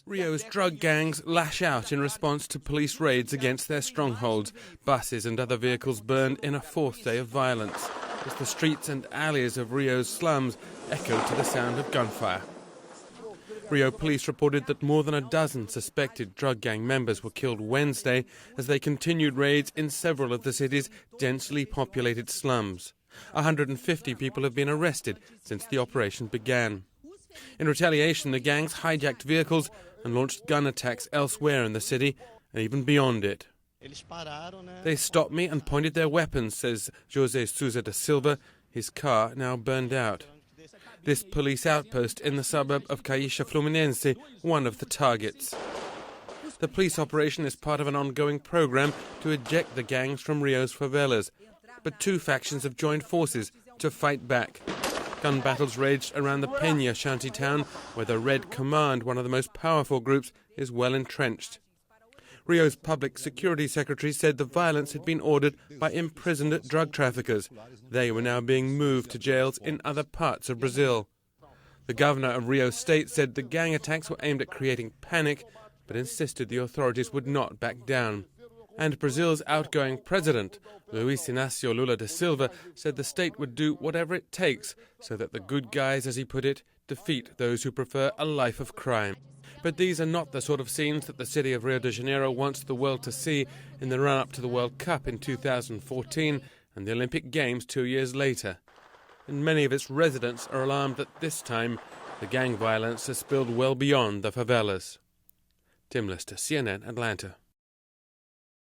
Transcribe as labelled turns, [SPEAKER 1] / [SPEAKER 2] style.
[SPEAKER 1] Rio's drug gangs lash out in response to police raids against their strongholds. Buses and other vehicles burned in a fourth day of violence, as the streets and alleys of Rio's slums echoed to the sound of gunfire. Rio police reported that more than a dozen suspected drug gang members were killed Wednesday as they continued raids in several of the city's densely populated slums. 150 people have been arrested since the operation began. In retaliation, the gangs hijacked vehicles and launched gun attacks elsewhere in the city and even beyond it. They stopped me and pointed their weapons, says José Sousa da Silva, his car now burned out. This police outpost in the suburb of Caixa Fluminense, one of the targets. The police operation is part of an ongoing program to eject the gangs from Rio's favelas, but two factions have joined forces to fight back. Gun battles raged around the Peña shanty town, where the Red Command, one of the most powerful groups, is well entrenched. Rio's public security secretary said the violence had been ordered by imprisoned drug traffickers. They were now being moved to jails in other parts of Brazil. The governor of Rio State said the gang attacks were aimed at creating panic, but insisted the authorities would not back down. And Brazil's outgoing president, Luiz Inácio Lula da Silva, said the state would do whatever it takes so that the good guys, as he put it, defeat those who prefer a life of crime. But these are not the sort of scenes that the city of Rio de Janeiro wants the world to see in the run-up to the World Cup in 2014 and the Olympic Games 2 years later. And many of its residents are alarmed that this time the gang violence has spilled well beyond the favelas. Tim Lister, CNN, Atlanta.